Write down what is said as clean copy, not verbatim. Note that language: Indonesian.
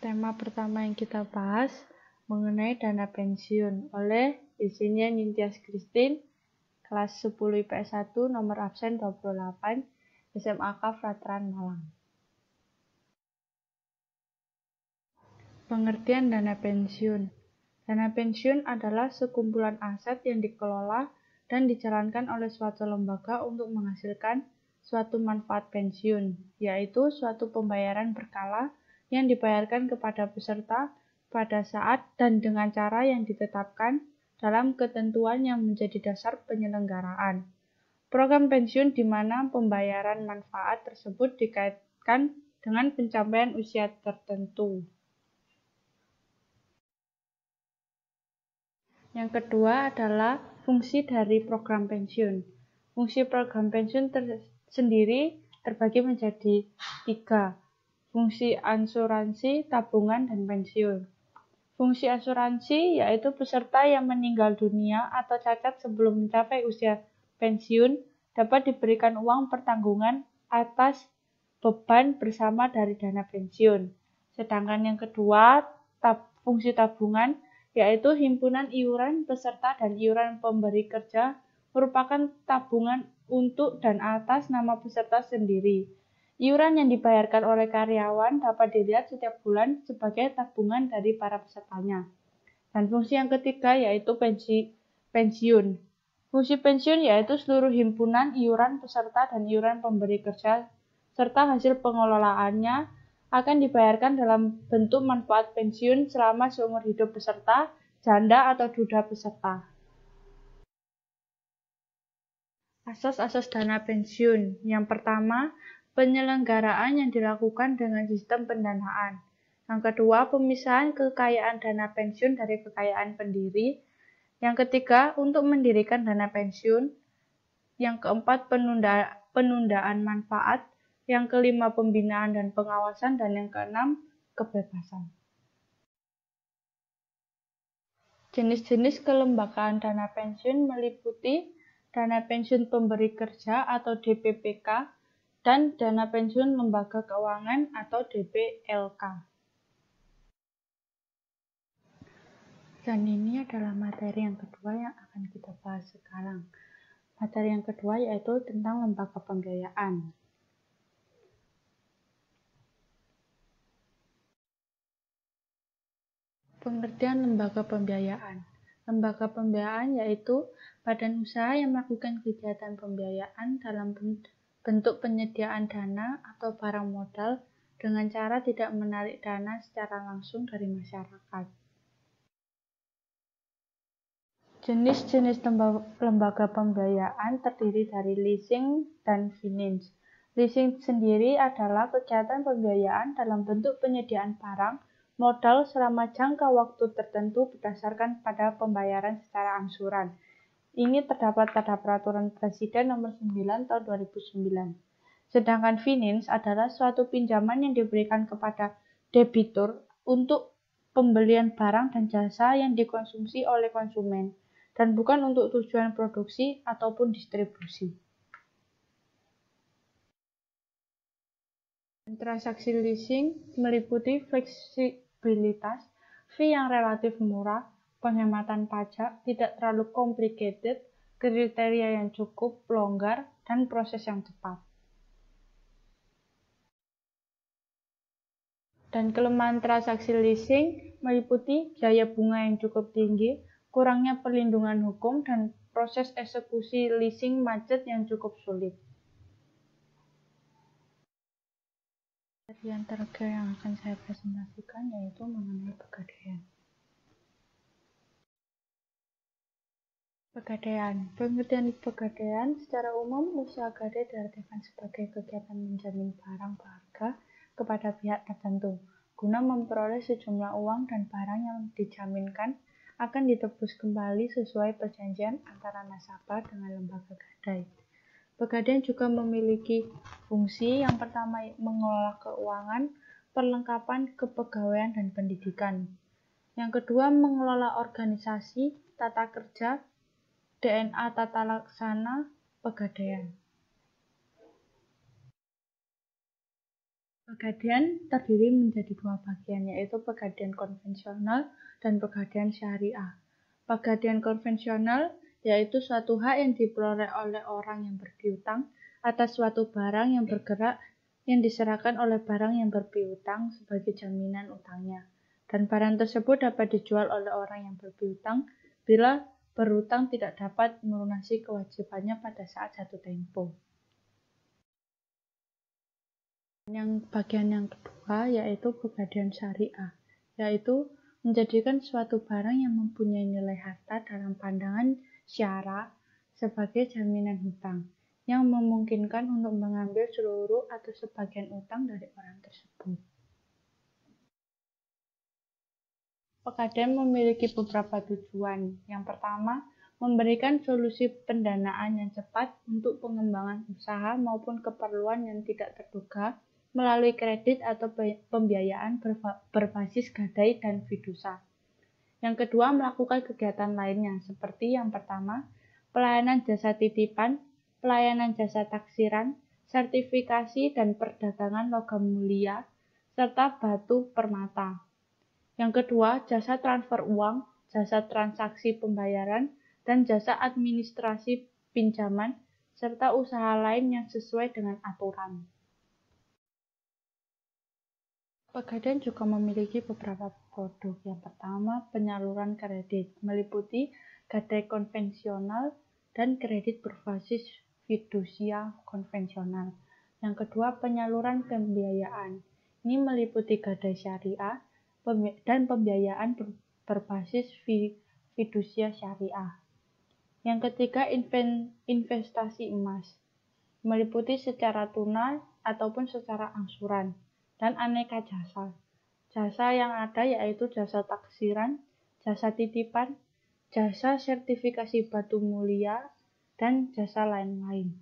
Tema pertama yang kita bahas mengenai dana pensiun oleh isinya Nintias Christine, kelas 10 IPS 1, nomor absen 28, SMAK Veteran Malang. Pengertian dana pensiun. Dana pensiun adalah sekumpulan aset yang dikelola dan dijalankan oleh suatu lembaga untuk menghasilkan suatu manfaat pensiun, yaitu suatu pembayaran berkala yang dibayarkan kepada peserta pada saat dan dengan cara yang ditetapkan dalam ketentuan yang menjadi dasar penyelenggaraan. Program pensiun di mana pembayaran manfaat tersebut dikaitkan dengan pencapaian usia tertentu. Yang kedua adalah fungsi dari program pensiun. Fungsi program pensiun sendiri terbagi menjadi 3. Fungsi asuransi, tabungan, dan pensiun. Fungsi asuransi yaitu peserta yang meninggal dunia atau cacat sebelum mencapai usia pensiun dapat diberikan uang pertanggungan atas beban bersama dari dana pensiun. Sedangkan yang kedua, fungsi tabungan yaitu himpunan iuran peserta dan iuran pemberi kerja merupakan tabungan untuk dan atas nama peserta sendiri. Iuran yang dibayarkan oleh karyawan dapat dilihat setiap bulan sebagai tabungan dari para pesertanya. Dan fungsi yang ketiga yaitu pensiun. Fungsi pensiun yaitu seluruh himpunan iuran peserta dan iuran pemberi kerja serta hasil pengelolaannya akan dibayarkan dalam bentuk manfaat pensiun selama seumur hidup peserta, janda atau duda peserta. Asas-asas dana pensiun. Yang pertama, penyelenggaraan yang dilakukan dengan sistem pendanaan. Yang kedua, pemisahan kekayaan dana pensiun dari kekayaan pendiri. Yang ketiga, untuk mendirikan dana pensiun. Yang keempat, penundaan manfaat. Yang kelima, pembinaan dan pengawasan. Dan yang keenam, kebebasan. Jenis-jenis kelembagaan dana pensiun meliputi dana pensiun pemberi kerja atau DPPK dan dana pensiun lembaga keuangan atau DPLK. Dan ini adalah materi yang kedua yang akan kita bahas sekarang. Materi yang kedua yaitu tentang lembaga pembiayaan. Pengertian lembaga pembiayaan. Lembaga pembiayaan yaitu badan usaha yang melakukan kegiatan pembiayaan dalam bentuk penyediaan dana atau barang modal dengan cara tidak menarik dana secara langsung dari masyarakat. Jenis-jenis lembaga pembiayaan terdiri dari leasing dan finance. Leasing sendiri adalah kegiatan pembiayaan dalam bentuk penyediaan barang modal selama jangka waktu tertentu berdasarkan pada pembayaran secara angsuran. Ini terdapat pada Peraturan Presiden Nomor 9 Tahun 2009. Sedangkan finance adalah suatu pinjaman yang diberikan kepada debitur untuk pembelian barang dan jasa yang dikonsumsi oleh konsumen, dan bukan untuk tujuan produksi ataupun distribusi. Transaksi leasing meliputi fleksibilitas, fee yang relatif murah, penghematan pajak, tidak terlalu complicated, kriteria yang cukup longgar, dan proses yang cepat. Dan kelemahan transaksi leasing meliputi biaya bunga yang cukup tinggi, kurangnya perlindungan hukum, dan proses eksekusi leasing macet yang cukup sulit. Yang terakhir yang akan saya presentasikan yaitu mengenai pegadaian. Pegadaian. Pengertian pegadaian secara umum usaha gadai diartikan sebagai kegiatan menjamin barang berharga kepada pihak tertentu guna memperoleh sejumlah uang dan barang yang dijaminkan akan ditebus kembali sesuai perjanjian antara nasabah dengan lembaga gadai. Pegadaian juga memiliki fungsi yang pertama mengelola keuangan, perlengkapan kepegawaian dan pendidikan. Yang kedua mengelola organisasi, tata kerja, DNA tata laksana pegadaian. Pegadaian terdiri menjadi dua bagian, yaitu pegadaian konvensional dan pegadaian syariah. Pegadaian konvensional yaitu suatu hak yang diperoleh oleh orang yang berpiutang atas suatu barang yang bergerak yang diserahkan oleh barang yang berpiutang sebagai jaminan utangnya. Dan barang tersebut dapat dijual oleh orang yang berpiutang bila berutang tidak dapat melunasi kewajibannya pada saat jatuh tempo. Bagian yang kedua yaitu pegadaian syariah, yaitu menjadikan suatu barang yang mempunyai nilai harta dalam pandangan syara sebagai jaminan hutang, yang memungkinkan untuk mengambil seluruh atau sebagian utang dari orang tersebut. Pegadaian memiliki beberapa tujuan. Yang pertama, memberikan solusi pendanaan yang cepat untuk pengembangan usaha maupun keperluan yang tidak terduga melalui kredit atau pembiayaan berbasis gadai dan fidusia. Yang kedua, melakukan kegiatan lainnya, seperti yang pertama, pelayanan jasa titipan, pelayanan jasa taksiran, sertifikasi dan perdagangan logam mulia, serta batu permata. Yang kedua, jasa transfer uang, jasa transaksi pembayaran, dan jasa administrasi pinjaman, serta usaha lain yang sesuai dengan aturan. Pegadaian juga memiliki beberapa produk. Yang pertama, penyaluran kredit, meliputi gadai konvensional dan kredit berbasis fidusia konvensional. Yang kedua, penyaluran pembiayaan. Ini meliputi gadai syariah dan pembiayaan berbasis fidusia syariah. Yang ketiga, investasi emas, meliputi secara tunai ataupun secara angsuran. Dan aneka jasa. Jasa yang ada yaitu jasa taksiran, jasa titipan, jasa sertifikasi batu mulia, dan jasa lain-lain.